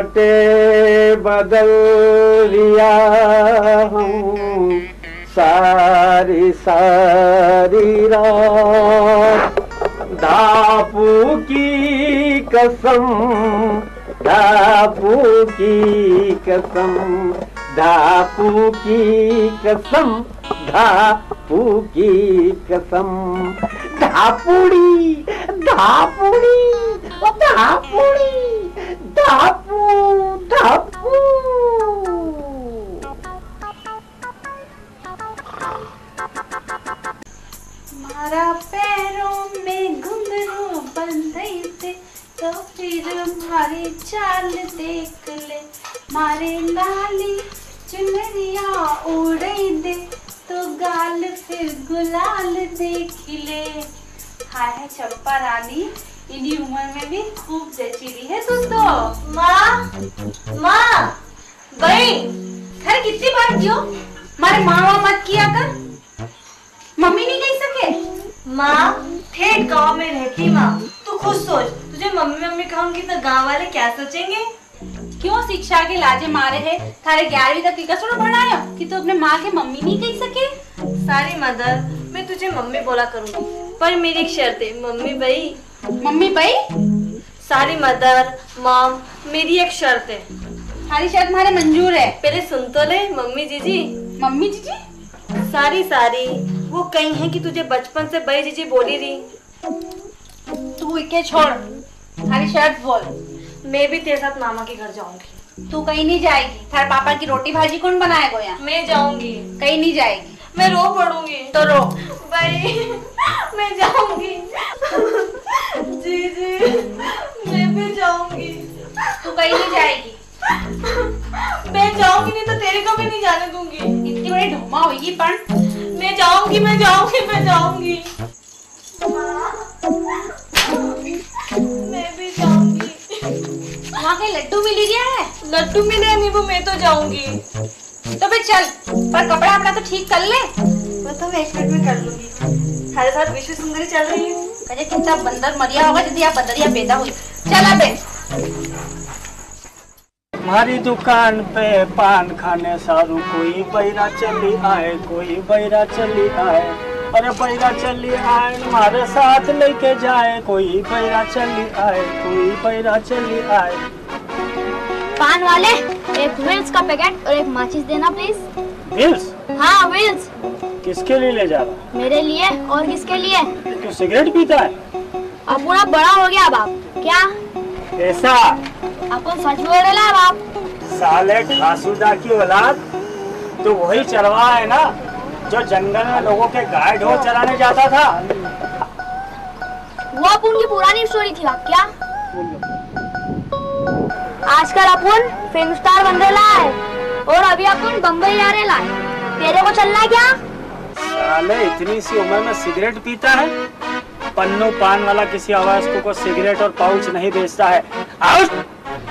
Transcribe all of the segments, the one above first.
काटे बदल दिया हूँ सारी सारी रात। धापू की कसम, धापू की कसम, धापू की कसम, धापू की कसम। धापुड़ी धापुड़ी धापुड़ी धापू धापू। मारा पैरों में घुंघरू बंधई थे तो फिर मारी चाल देख ले। मारे लाली चुनरिया उड़ई दे तो गाल फिर गुलाल देख ले। हाय चंपा रानी, इन्हीं उम्र में भी खूब जची रही है तू तो। माँ भाई घर कितनी बार क्यों मारे माँ मत किया कर। मम्मी नहीं कह सके। माँ ठेठ गांव में रहती माँ, तू खुद सोच, तुझे मम्मी मम्मी कहूंगी तो गांव वाले क्या सोचेंगे। क्यों शिक्षा के लाजे मारे है थारे 11वीं तक की कसर पढ़ाया कि तू अपने माँ के मम्मी नहीं कह सके। सारी मदर मैं तुझे मम्मी बोला करूंगी, पर मेरी एक शर्त है। मम्मी भाई। मम्मी भाई? सारी मदर मॉम, मेरी एक शर्त है। सारी शर्त तुम्हारे मंजूर है। पहले सुन तो ले मम्मी जीजी। मम्मी जीजी? सारी सारी वो कहीं है कि तुझे बचपन से बड़ी जीजी बोली रही। तू इके छोड़, थारी शर्त बोल। मैं भी तेरे साथ मामा के घर जाऊंगी। तू कहीं नहीं जाएगी। थारे पापा की रोटी भाजी कौन बनाएगा यहाँ? मैं जाऊंगी। कहीं नहीं जाएगी। मैं रो पड़ूंगी। तो रो भाई, मैं जाऊंगी। जीजी मैं भी जाऊंगी। तू कहीं नहीं जाएगी। मैं जाऊंगी, नहीं तो तेरे को भी नहीं जाने दूंगी। इतनी बड़ी ढोमा होगी पर मैं जाऊंगी मैं जाऊंगी मैं जाऊंगी। मैं भी जाऊंगी। वहाँ के लड्डू मिल गया है? लड्डू मिले नहीं वो, मैं तो जाऊंगी। तो फिर चल, पर कपड़ा अपना तो ठीक कर ले। मैं तो 1 मिनट में कर लूंगी। हमारे साथ विश्व सुंदरी चल रही है। कहे कितना बंदर मरिया होगा यदि आप बंदरिया पैदा हुई। चल अबे। हमारी दुकान पे पान खाने सारू कोई बैरा चली आए, कोई बैरा चली आए। अरे बैरा चली आए हमारे साथ लेके जाए, कोई बैरा चली आए, कोई बैरा चली आए। पान वाले एक व्हील्स का पैकेट और एक माचिस देना प्लीज। व्हील्स? हाँ व्हील्स। किसके लिए ले जा रहा? मेरे लिए। और किसके लिए? क्यों सिगरेट पीता है? अब पूरा बड़ा हो गया अब आप। क्या ऐसा? आपको सच बोल रहा है बाप? साले घासुदा की औलाद, तो वही चरवा है ना जो जंगल में लोगों के गाय ढोर चराने जाता था। वो अपन की पुरानी स्टोरी थी बाप। क्या आजकल अपन फिल्म स्टार बन रहा है और अभी अपन बम्बई जा रहे लाए। तेरे को चलना है क्या? साले इतनी सी उम्र में सिगरेट पीता है? पन्नू पान वाला किसी अवयस्क को सिगरेट और पाउच नहीं बेचता है। आउट!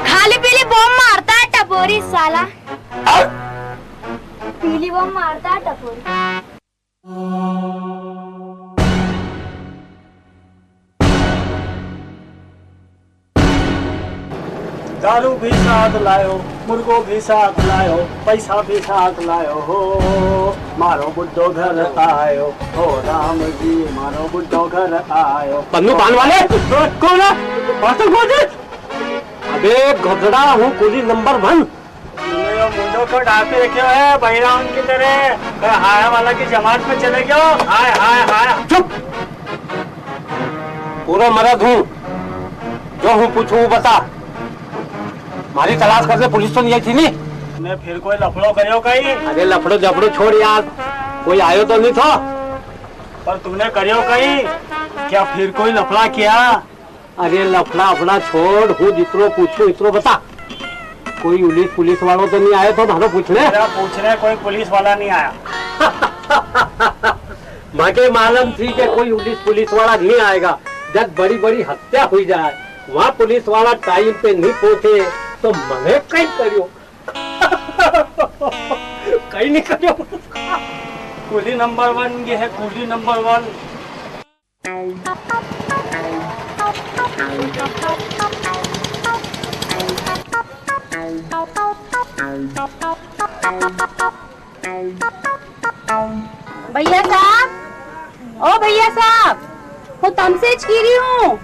खाली पीली बम मारता है टपोरी साला। आउट! पीली बम मारता है टपोरी। दारू भी साथ लायो, मुर्गो भी साथ लायो, पैसा भी साथ लायो हो। मारो बुड्ढो घर आयो, हो राम जी मारो बुड्ढो घर आयो। पन्नू पान वाले कौन है? अबे घोटड़ा हूँ कुली नंबर 1। मुंडो को ढापे रखे है बहिरा उनकी तरह। हाय वाला की जमात में चले गयो। हाय हाय हाय। चुप। पूरा मर्द हूँ, जो हूँ पूछू बता। हमारी तलाश करने पुलिस तो नहीं आई थी नी? मैं फिर कोई लफड़ो करियो कहीं? अरे लफड़ो जफड़ो छोड़ यार, कोई आयो तो नहीं था? पर तुमने करियो कहीं? क्या फिर कोई लफड़ा किया? अरे लफड़ा अपना छोड़, हूँ जितरो पूछू इतरो बता। कोई पुलिस वालों तो नहीं आए तो भालो पूछने? पूछने कोई पुलिस वाला नहीं आया। मुझे मालूम थी कि कोई पुलिस वाला नहीं आएगा। जब बड़ी बड़ी हत्या हुई जाए वहाँ पुलिस वाला टाइम पे नहीं पहुँचे तो मने कहीं करियो। कहीं नहीं करियो। कुली नंबर 1 ये है, कुली नंबर 1। भैया साहब, ओ भैया साहब, वो तुमसे की रही हूँ।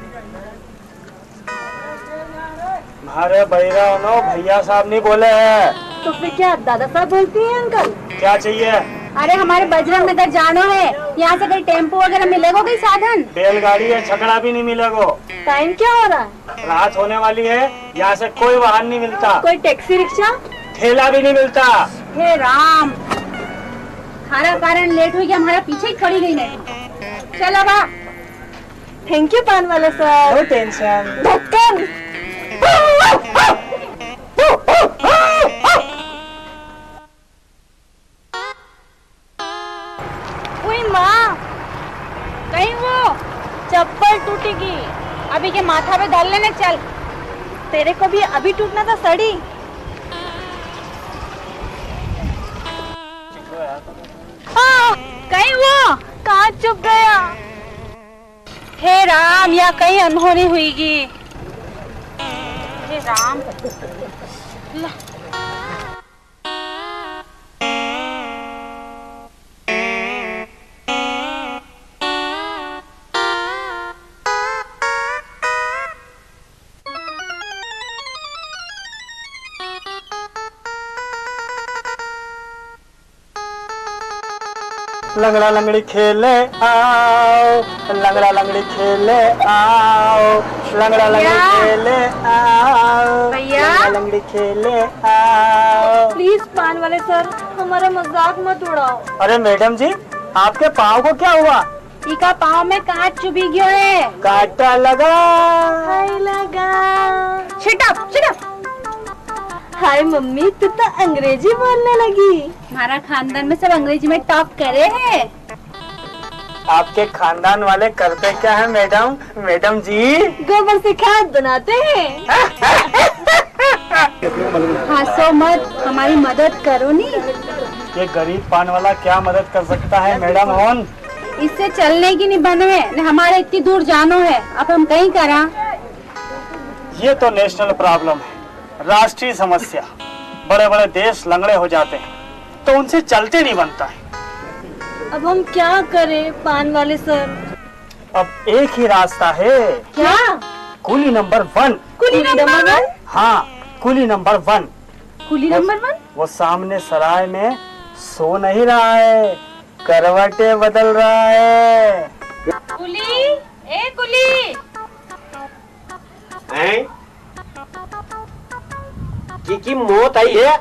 अरे बैरानो, भैया साहब नहीं बोले हैं। तो फिर क्या दादा साहब बोलती हैं अंकल? क्या चाहिए? अरे हमारे बजरंग नगर जाना है, यहाँ से कहीं टेम्पो वगैरह मिलेगा कोई साधन? बैलगाड़ी है, छकड़ा भी नहीं मिलेगा। टाइम क्या हो रहा है? रात होने वाली है, यहाँ से कोई वाहन नहीं मिलता। कोई टैक्सी रिक्शा? ठेला भी नहीं मिलता। हे राम, हमारा कारण लेट हुई, हमारा पीछे ही खड़ी गई नहीं। चलो बा। थैंक यू पान वाले सर। No tension. ढक्कन। ओए माँ, कहीं वो चप्पल टूटेगी, अभी के माथा पे डाल लेने चल। तेरे को भी अभी टूटना था सड़ी। कहीं वो कांच चुप गया। हे राम, या कहीं अनहोनी हुईगी। हे राम। लंगड़ा लंगड़ी खेले आओ, लंगड़ा लंगड़ी खेले आओ, लंगड़ा लंगड़ी खेले आओ, भैया? लंगड़ा लंगड़ी खेले आओ। प्लीज पान वाले सर, हमारा मजाक मत उड़ाओ। अरे मैडम जी, आपके पाँव को क्या हुआ? इका पाँव में कांच चुभी गयो है। कांटा लगा। हाय लगा। Shut up, shut up. हाय मम्मी, तू तो अंग्रेजी बोलने लगी। हमारा खानदान में सब अंग्रेजी में टॉप करे हैं। आपके खानदान वाले करते क्या है मैडम? मैडम जी गोबर से खाद बनाते हैं। हंसो मत, हमारी मदद करो नी। ये गरीब पान वाला क्या मदद कर सकता है मैडम? ऑन इससे चलने की नहीं बने है, न हमारे इतनी दूर जानो है, अब हम कहीं करा। ये तो नेशनल प्रॉब्लम है, राष्ट्रीय समस्या। बड़े बड़े देश लंगड़े हो जाते हैं तो उनसे चलते नहीं बनता है। अब हम क्या करें पान वाले सर? अब एक ही रास्ता है। क्या? कुली नंबर 1। कुली नंबर 1? हाँ, कुली नंबर 1। कुली नंबर 1? वो सामने सराय में सो नहीं रहा है, करवटे बदल रहा है। कुली, ए कुली। हैं? की मौत आई है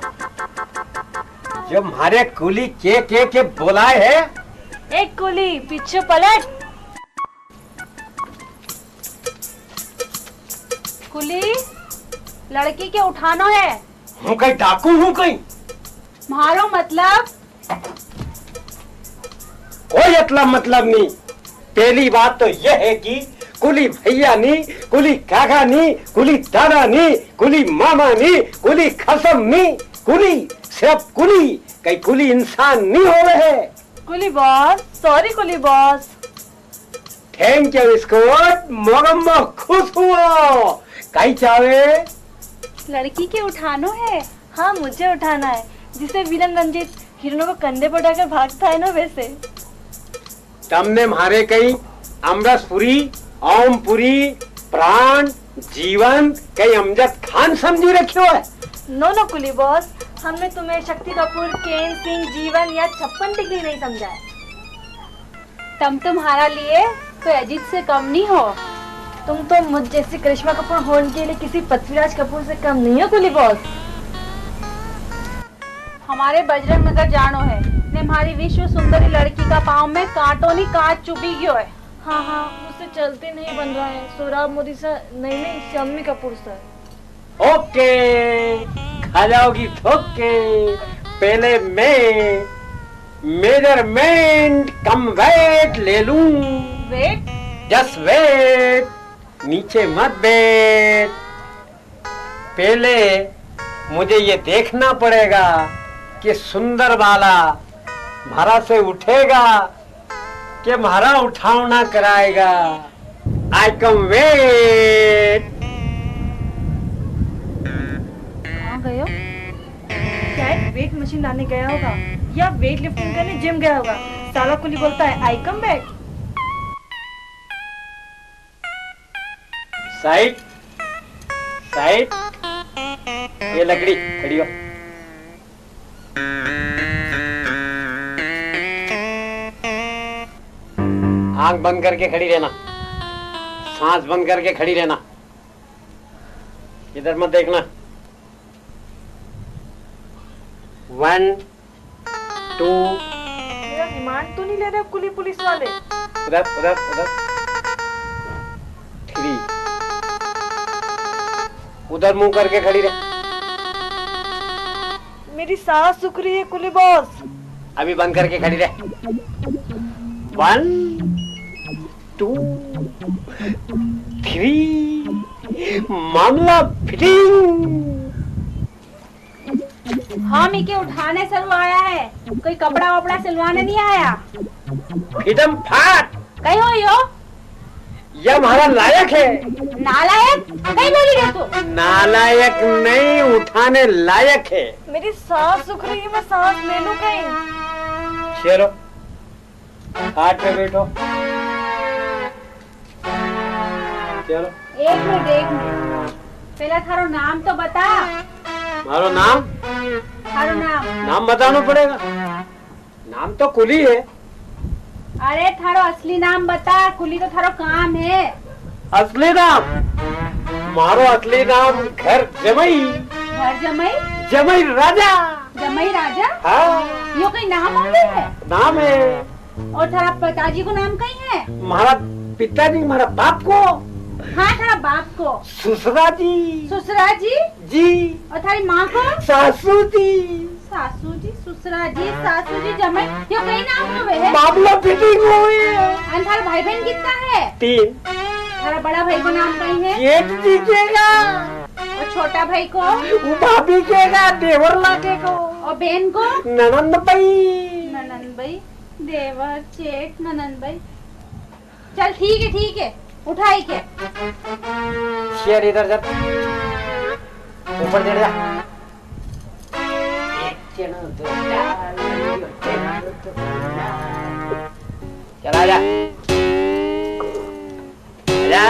जो हमारे कुली के बोलाए है। एक कुली पीछे पलट। कुली, लड़की के उठानो है। हूँ कहीं डाकू हूँ कहीं? मारो मतलब? कोई मतलब नहीं। पहली बात तो यह है कि कुली भैया नहीं, कुली काका नहीं, कुली दादा नहीं, कुली मामा नहीं, कुली खसम नहीं, कुली सिर्फ कुली, कई कुली इंसान नहीं हो रहे। कुली बॉस, सॉरी कुली boss. Thank you Scott, Mogambo खुश हुआ। कई चावे? लड़की के उठानो है। हाँ, मुझे उठाना है, जिसे विलन रंजीत हिरणों को कंधे पर उठाकर भागता है ना, वैसे। तुमने मारे कई अमरसपुरी, ओमपुरी, प्राण, जीवन, कई अमजद खान समझी रखियो है। नो नो कुली बॉस, हमने तुम्हें शक्ति कपूर, केन सिंह, जीवन या 56 डिग्री नहीं समझा है। तुम तुम्हारा लिए तो अजीत से कम नहीं हो। तुम तो मुझ जैसी करिश्मा कपूर होने के लिए किसी पृथ्वीराज कपूर से कम नहीं हो कुली बॉस। हमारे बजरंग नगर जानो है ने हमारी विश्व सुंदरी लड़की का पाँव में कांटों नहीं कांच चुभी गयो है। हाँ हाँ, मुझसे चलते नहीं बन रहा है। सोराब मोदी सर नहीं, शम्मी कपूर सर। ओके, खा जाओगी ठोके। पहले मैं मेजरमेंट कम वेट ले लूं। वेट? जस्ट वेट, नीचे मत बैठ। पहले मुझे ये देखना पड़ेगा कि सुंदर वाला भरा से उठेगा कि भरा उठावना कराएगा। आई कम वेट। गए हो? शायद वेट मशीन लाने गया होगा या वेट लिफ्टिंग करने जिम गया होगा। साला कुली बोलता है आई कम बैक। साइड साइड, ये लकड़ी खड़ी हो। आंख बंद करके खड़ी रहना, सांस बंद करके खड़ी रहना, इधर मत देखना। 1 2 मेरा रिमांड तो नहीं ले रहे कुली पुलिस वाले? उधर उधर उधर 3, उधर मुंह करके खड़ी रह। मेरी सांस सुख रही है कुली बॉस। अभी बंद करके खड़ी रह। 1 2 3, मामला फिटिंग। हाँ मिके उठाने सर आया है, कोई कपड़ा वपड़ा सिलवाने नहीं आया। फिटम फाट, कहीं हो यो? यह हमारा लायक है। नालायक कहीं बोली रे तू? नालायक नहीं, उठाने लायक है। मेरी सांस सुख रही है, मैं सांस ले लूं कहीं? शेरो, हाथ पे बैठो। चलो। एक मिनट पहले थारो नाम तो बता। मारो नाम? थारो नाम? नाम बताना पड़ेगा। नाम तो कुली है। अरे थारो असली नाम बता, कुली तो थारो काम है। असली नाम? मारो असली नाम घर जमई। घर जमई? जमई राजा। जमई राजा? हाँ। यो कोई नाम होंगे है? नाम है। और थारा पिताजी को नाम कहीं है? हमारा पिताजी, हमारा बाप को? हाँ थारा बाप को? ससुरा जी। ससुरा जी? जी। और थारी माँ को? सासू जी। सासू जी, ससुरा जी, सासू जी, जमाई, यो कई नाम होवे है? मामला फिटिंग हुई है। और थारा भाई बहन कितना है? 3। थारा बड़ा भाई को नाम कहीं है? जेठ दीजिएगा। और छोटा भाई को? वो भाभी केगा, देवर लागे को। और बहन को? ननंद भाई। ननंद भाई, देवर, जेठ, ननंद भाई। चल ठीक है, उठाई के। शेर इधर जा, ऊपर चढ़ जा। चला जा, जा।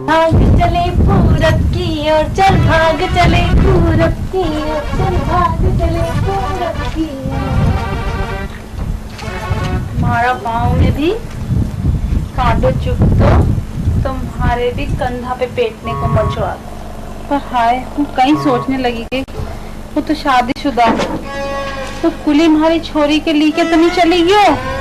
भाग चले पूरब की ओर, चल भाग चले पूरब की ओर, चल भाग चले पूरब की ओर। हमारा गाँव में भी कांटो चुप तो तुम्हारे भी कंधा पे पेटने को मचवा दो। पर हाय, वो कहीं सोचने लगी कि वो तो शादीशुदा, तो कुली हमारी छोरी के लिए तो नहीं चली गयो।